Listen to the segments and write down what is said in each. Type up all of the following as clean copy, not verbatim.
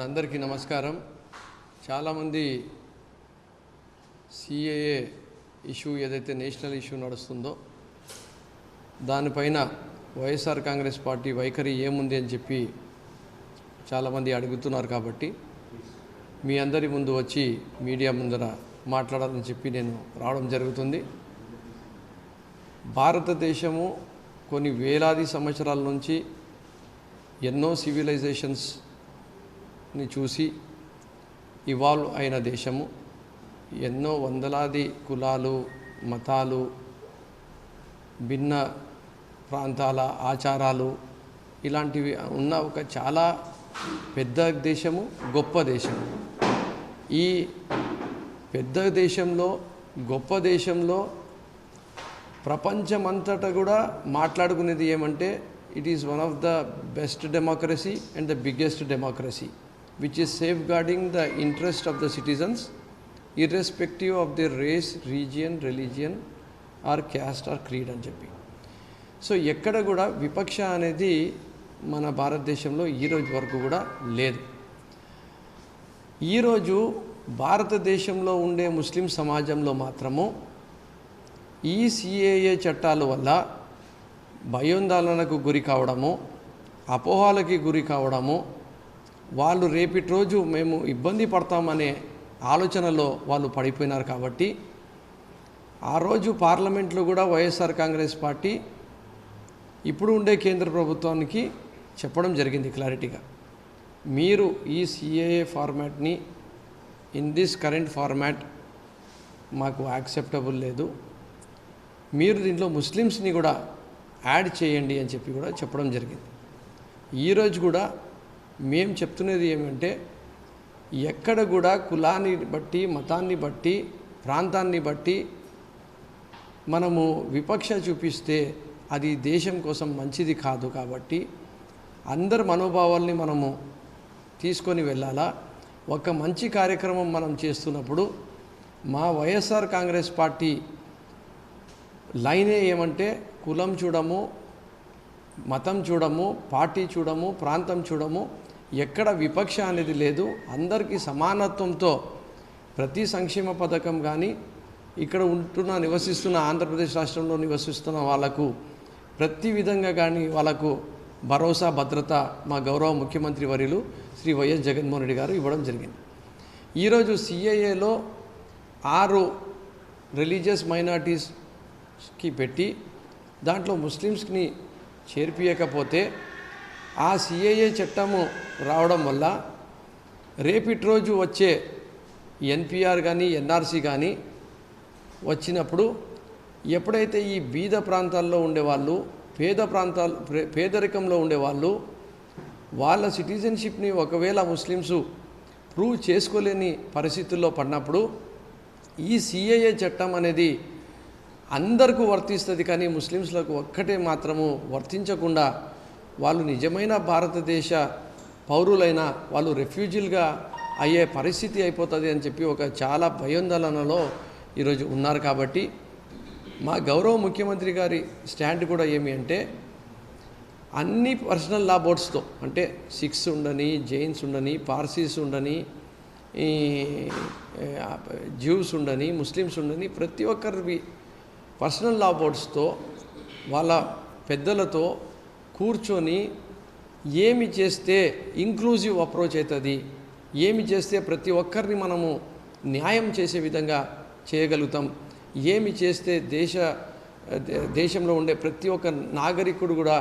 అందరికీ నమస్కారం. చాలామంది సిఏఏ ఇష్యూ ఏదైతే నేషనల్ ఇష్యూ నడుస్తుందో దానిపైన వైఎస్ఆర్ కాంగ్రెస్ పార్టీ వైఖరి ఏముంది అని చెప్పి చాలామంది అడుగుతున్నారు. కాబట్టి మీ అందరి ముందు వచ్చి మీడియా ముందర మాట్లాడాలని చెప్పి నేను రావడం జరుగుతుంది. భారతదేశము కొన్ని వేలాది సంవత్సరాల నుంచి ఎన్నో సివిలైజేషన్స్ని చూసి ఇవాల్వ్ అయిన దేశము. ఎన్నో వందలాది కులాలు, మతాలు, భిన్న ప్రాంతాల ఆచారాలు ఇలాంటివి ఉన్న ఒక చాలా పెద్ద దేశము, గొప్ప దేశము. ఈ పెద్ద దేశంలో, గొప్ప దేశంలో ప్రపంచమంతటా కూడా మాట్లాడుకునేది ఏమంటే it is one of the best democracy and the biggest democracy which is safeguarding the interest of the citizens irrespective of their race, region, religion or caste or creed అని చెప్పి. సో ఎక్కడ కూడా విపక్ష అనేది మన భారతదేశంలో ఈరోజు వరకు కూడా లేదు. ఈరోజు భారతదేశంలో ఉండే ముస్లిం సమాజంలో మాత్రము ఈ సిఏఏ చట్టాల వల్ల భయోందోళనకు గురి కావడము, అపోహలకి గురి కావడము, వాళ్ళు రేపటి రోజు మేము ఇబ్బంది పడతామనే ఆలోచనలో వాళ్ళు పడిపోయినారు. కాబట్టి ఆ రోజు పార్లమెంట్లో కూడా వైఎస్ఆర్ కాంగ్రెస్ పార్టీ ఇప్పుడు ఉండే కేంద్ర ప్రభుత్వానికి చెప్పడం జరిగింది క్లారిటీగా, మీరు ఈ సిఏఏ ఫార్మాట్ని ఇన్ దిస్ కరెంట్ ఫార్మాట్ మాకు యాక్సెప్టబుల్ లేదు, మీరు దీంట్లో ముస్లిమ్స్ని కూడా యాడ్ చేయండి అని చెప్పి కూడా చెప్పడం జరిగింది. ఈరోజు కూడా మేము చెప్తున్నది ఏమంటే ఎక్కడ కూడా కులాన్ని బట్టి, మతాన్ని బట్టి, ప్రాంతాన్ని బట్టి మనము విపక్ష చూపిస్తే అది దేశం కోసం మంచిది కాదు. కాబట్టి అందరి మనోభావాల్ని మనము తీసుకొని వెళ్ళాలా. ఒక మంచి కార్యక్రమం మనం చేస్తున్నప్పుడు మా వైఎస్ఆర్ కాంగ్రెస్ పార్టీ లైనే ఏమంటే కులం చూడము, మతం చూడము, పార్టీ చూడము, ప్రాంతం చూడము, ఎక్కడ విపక్ష అనేది లేదు. అందరికీ సమానత్వంతో ప్రతి సంక్షేమ పథకం కానీ ఇక్కడ నివసిస్తున్న ఆంధ్రప్రదేశ్ రాష్ట్రంలో నివసిస్తున్న వాళ్ళకు ప్రతి విధంగా కానీ వాళ్ళకు భరోసా, భద్రత మా గౌరవ ముఖ్యమంత్రి వర్యులు శ్రీ వైఎస్ జగన్మోహన్ రెడ్డి గారు ఇవ్వడం జరిగింది. ఈరోజు సిఏఏలో 6 రిలీజియస్ మైనారిటీస్కి పెట్టి దాంట్లో ముస్లిమ్స్ని చేర్పియకపోతే ఆ సిఏఏ చట్టము రావడం వల్ల రేపటి రోజు వచ్చే ఎన్పిఆర్ కానీ ఎన్ఆర్సీ కానీ వచ్చినప్పుడు ఎప్పుడైతే ఈ బీద ప్రాంతాల్లో ఉండేవాళ్ళు, పేదరికంలో ఉండేవాళ్ళు వాళ్ళ సిటిజన్షిప్ని ఒకవేళ ముస్లిమ్స్ ప్రూవ్ చేసుకోలేని పరిస్థితుల్లో పడినప్పుడు ఈ సిఏఏ చట్టం అనేది అందరికీ వర్తిస్తుంది. కానీ ముస్లిమ్స్లకు ఒక్కటే మాత్రము వర్తించకుండా వాళ్ళు నిజమైన భారతదేశ పౌరులైన వాళ్ళు రెఫ్యూజీలుగా అయ్యే పరిస్థితి అయిపోతుంది అని చెప్పి ఒక చాలా భయోందోళనలో ఈరోజు ఉన్నారు. కాబట్టి మా గౌరవ ముఖ్యమంత్రి గారి స్టాండ్ కూడా ఏమి అంటే అన్ని పర్సనల్ లా బోర్డ్స్తో, అంటే సిఖ్స్ ఉండని, జైన్స్ ఉండని, పార్సీస్ ఉండని, జ్యూస్ ఉండని, ముస్లిమ్స్ ఉండని, ప్రతి ఒక్కరి పర్సనల్ లా బోర్డ్స్తో వాళ్ళ పెద్దలతో కూర్చొని ఏమి చేస్తే ఇంక్లూజివ్ అప్రోచ్ అవుతుంది, ఏమి చేస్తే ప్రతి ఒక్కరిని మనము న్యాయం చేసే విధంగా చేయగలుగుతాం, ఏమి చేస్తే దేశంలో ఉండే ప్రతి ఒక్క నాగరికుడు కూడా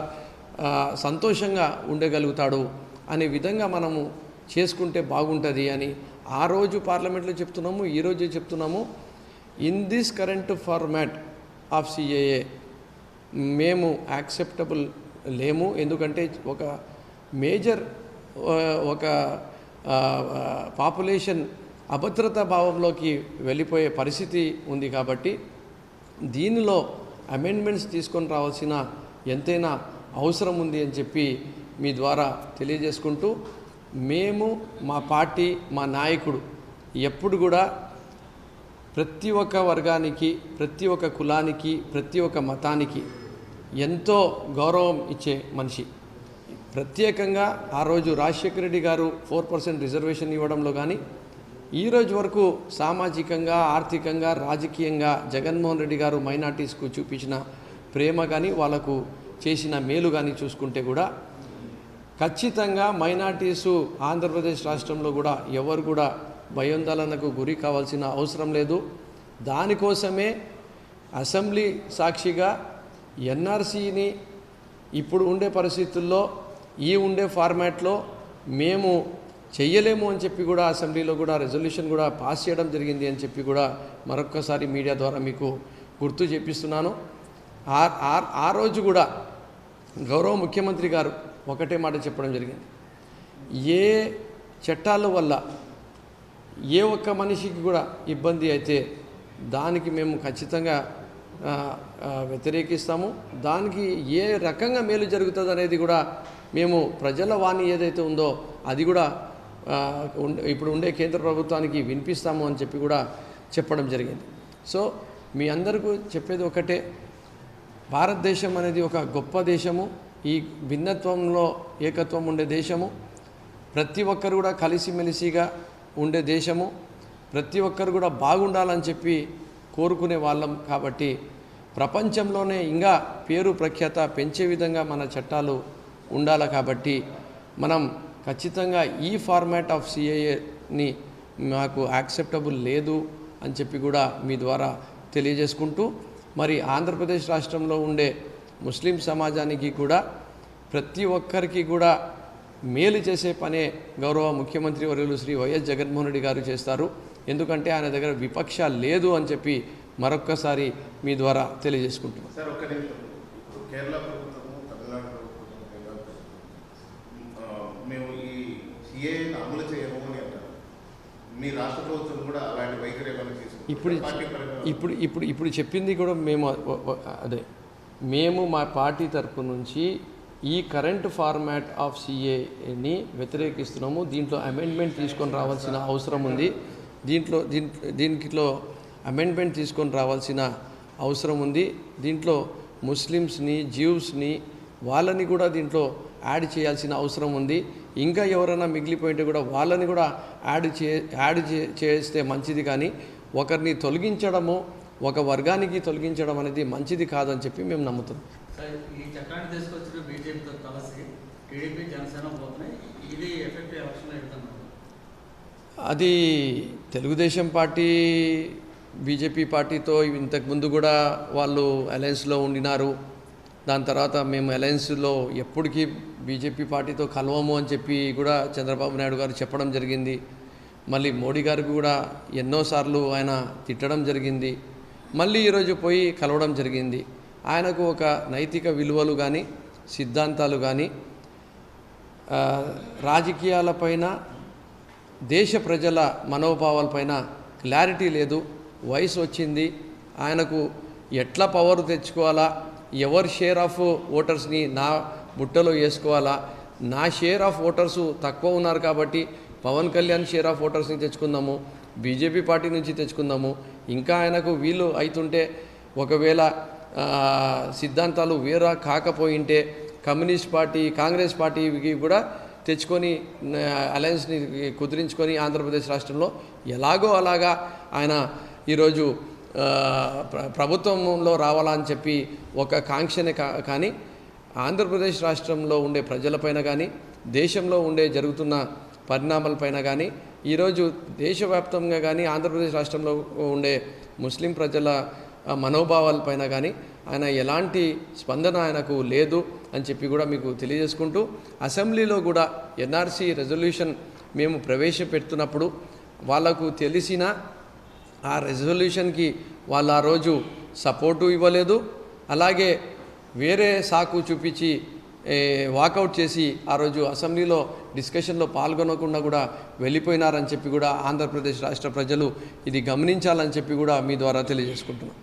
సంతోషంగా ఉండగలుగుతాడు అనే విధంగా మనము చేసుకుంటే బాగుంటుంది అని ఆ రోజు పార్లమెంట్లో చెప్తున్నాము, ఈరోజు చెప్తున్నాము. In this current format of CAA మేము యాక్సెప్టబుల్ లేము. ఎందుకంటే ఒక మేజర్ ఒక పాపులేషన్ అభద్రతా భావంలోకి వెళ్ళిపోయే పరిస్థితి ఉంది. కాబట్టి దీనిలో అమెండ్మెంట్స్ తీసుకొని రావాల్సిన ఎంతైనా అవసరం ఉంది అని చెప్పి మీ ద్వారా తెలియజేసుకుంటూ, మేము మా పార్టీ, మా నాయకుడు ఎప్పుడు కూడా ప్రతి ఒక్క వర్గానికి, ప్రతి ఒక్క కులానికి, ప్రతి ఒక్క మతానికి ఎంతో గౌరవం ఇచ్చే మనిషి. ప్రత్యేకంగా ఆ రోజు రాజశేఖర రెడ్డి గారు 4% రిజర్వేషన్ ఇవ్వడంలో కానీ ఈ రోజు వరకు సామాజికంగా, ఆర్థికంగా, రాజకీయంగా జగన్మోహన్ రెడ్డి గారు మైనార్టీస్కు చూపించిన ప్రేమ కానీ వాళ్ళకు చేసిన మేలు కానీ చూసుకుంటే కూడా ఖచ్చితంగా మైనార్టీసు ఆంధ్రప్రదేశ్ రాష్ట్రంలో కూడా ఎవరు కూడా భయోందోళనకు గురి కావాల్సిన అవసరం లేదు. దానికోసమే అసెంబ్లీ సాక్షిగా ఎన్ఆర్సీని ఇప్పుడు ఉండే పరిస్థితుల్లో ఈ ఉండే ఫార్మాట్లో మేము చెయ్యలేము అని చెప్పి కూడా అసెంబ్లీలో కూడా రెజల్యూషన్ కూడా పాస్ చేయడం జరిగింది అని చెప్పి కూడా మరొక్కసారి మీడియా ద్వారా మీకు గుర్తు చేపిస్తున్నాను. ఆ రోజు కూడా గౌరవ ముఖ్యమంత్రి గారు ఒకటే మాట చెప్పడం జరిగింది, ఏ చట్టాల వల్ల ఏ ఒక్క మనిషికి కూడా ఇబ్బంది అయితే దానికి మేము ఖచ్చితంగా వ్యతిరేకిస్తాము. దానికి ఏ రకంగా మేలు జరుగుతుంది అనేది కూడా మేము ప్రజల వాణి ఏదైతే ఉందో అది కూడా ఇప్పుడు ఉండే కేంద్ర ప్రభుత్వానికి వినిపిస్తాము అని చెప్పి కూడా చెప్పడం జరిగింది. సో మీ అందరికీ చెప్పేది ఒకటే, భారతదేశం అనేది ఒక గొప్ప దేశము, ఈ భిన్నత్వంలో ఏకత్వం ఉండే దేశము, ప్రతి ఒక్కరు కూడా కలిసిమెలిసిగా ఉండే దేశము, ప్రతి ఒక్కరు కూడా బాగుండాలని చెప్పి కోరుకునే వాళ్ళం. కాబట్టి ప్రపంచంలోనే ఇంకా పేరు ప్రఖ్యాత పెంచే విధంగా మన చట్టాలు ఉండాలి. కాబట్టి మనం ఖచ్చితంగా ఈ ఫార్మాట్ ఆఫ్ సిఏఏని మాకు యాక్సెప్టబుల్ లేదు అని చెప్పి కూడా మీ ద్వారా తెలియజేసుకుంటూ, మరి ఆంధ్రప్రదేశ్ రాష్ట్రంలో ఉండే ముస్లిం సమాజానికి కూడా ప్రతి ఒక్కరికి కూడా మేలు చేసే పనే గౌరవ ముఖ్యమంత్రి వర్యులు శ్రీ వైఎస్ జగన్మోహన్ రెడ్డి గారు చేస్తారు. ఎందుకంటే ఆయన దగ్గర విపక్ష లేదు అని చెప్పి మరొక్కసారి మీ ద్వారా తెలియజేసుకుంటున్నాను. సార్, ఒక నిమిషం. ఇప్పుడు కేరళ ప్రభుత్వము, తమిళనాడు ప్రభుత్వం, బెంగాల్ ప్రభుత్వం మేము ఈ సిఏని అమలు చేయము అని అంటారు. మీ రాష్ట్ర ప్రభుత్వం కూడా అలాంటి వైఖరి ఏమైనా తీసుకుంటారు? ఇప్పుడు చెప్పింది కూడా మేము మేము మా పార్టీ తరపు నుంచి ఈ కరెంట్ ఫార్మాట్ ఆఫ్ సిఏని వ్యతిరేకిస్తున్నాము. దీంట్లో అమెండ్మెంట్ తీసుకొని రావాల్సిన అవసరం ఉంది. దీంట్లో అమెండ్మెంట్ తీసుకొని రావాల్సిన అవసరం ఉంది. దీంట్లో ముస్లిమ్స్ని, జ్యూస్ని వాళ్ళని కూడా దీంట్లో యాడ్ చేయాల్సిన అవసరం ఉంది. ఇంకా ఎవరైనా మిగిలిపోయింటే కూడా వాళ్ళని కూడా యాడ్ చేస్తే మంచిది. కానీ ఒకరిని తొలగించడము, ఒక వర్గానికి తొలగించడం అనేది మంచిది కాదని చెప్పి మేము నమ్ముతున్నాం. ఈ చట్టాన్ని తీసుకొచ్చిన బీజేపీతో కలిసి టీడీపీ, జనసేన పోతున్నాయి. ఇది ఎఫెక్ట్ ఎలక్షన్లో ఎడుతున్నారు. అది తెలుగుదేశం పార్టీ బీజేపీ పార్టీతో ఇంతకుముందు కూడా వాళ్ళు అలయన్స్లో ఉండినారు. దాని తర్వాత మేము అలయన్స్లో ఎప్పటికీ బీజేపీ పార్టీతో కలవము అని చెప్పి కూడా చంద్రబాబు నాయుడు గారు చెప్పడం జరిగింది. మళ్ళీ మోడీ గారికి కూడా ఎన్నోసార్లు ఆయన తిట్టడం జరిగింది. మళ్ళీ ఈరోజు పోయి కలవడం జరిగింది. ఆయనకు ఒక నైతిక విలువలు కానీ, సిద్ధాంతాలు కానీ, రాజకీయాలపైన, దేశ ప్రజల మనోభావాలపైన క్లారిటీ లేదు. వయసు వచ్చింది. ఆయనకు ఎట్లా పవర్ తెచ్చుకోవాలా, ఎవరి షేర్ ఆఫ్ ఓటర్స్ని నా బుట్టలో వేసుకోవాలా, నా షేర్ ఆఫ్ ఓటర్స్ తక్కువ ఉన్నారు కాబట్టి పవన్ కళ్యాణ్ షేర్ ఆఫ్ ఓటర్స్ని తెచ్చుకుందాము, బీజేపీ పార్టీ నుంచి తెచ్చుకుందాము. ఇంకా ఆయనకు వీలు అవుతుంటే ఒకవేళ సిద్ధాంతాలు వేరే కాకపోయింటే కమ్యూనిస్ట్ పార్టీ, కాంగ్రెస్ పార్టీకి కూడా తెచ్చుకొని అలయన్స్ని కుదిరించుకొని ఆంధ్రప్రదేశ్ రాష్ట్రంలో ఎలాగో అలాగా ఆయన ఈరోజు ప్రభుత్వంలో రావాలని చెప్పి ఒక కాంక్షనే కానీ ఆంధ్రప్రదేశ్ రాష్ట్రంలో ఉండే ప్రజలపైన కానీ, దేశంలో జరుగుతున్న పరిణామాలపైన కానీ, ఈరోజు దేశవ్యాప్తంగా కానీ ఆంధ్రప్రదేశ్ రాష్ట్రంలో ఉండే ముస్లిం ప్రజల మనోభావాలపైన కానీ ఆయన ఎలాంటి స్పందన ఆయనకు లేదు అని చెప్పి కూడా మీకు తెలియజేసుకుంటూ, అసెంబ్లీలో కూడా ఎన్ఆర్సీ రెజల్యూషన్ మేము ప్రవేశపెడుతున్నప్పుడు వాళ్ళకు తెలిసిన ఆ రెజల్యూషన్కి వాళ్ళు ఆ రోజు సపోర్టు ఇవ్వలేదు. అలాగే వేరే సాకు చూపించి వాకౌట్ చేసి ఆ రోజు అసెంబ్లీలో డిస్కషన్లో పాల్గొనకుండా కూడా వెళ్ళిపోయినారని చెప్పి కూడా ఆంధ్రప్రదేశ్ రాష్ట్ర ప్రజలు ఇది గమనించాలని చెప్పి కూడా మీ ద్వారా తెలియజేసుకుంటున్నాం.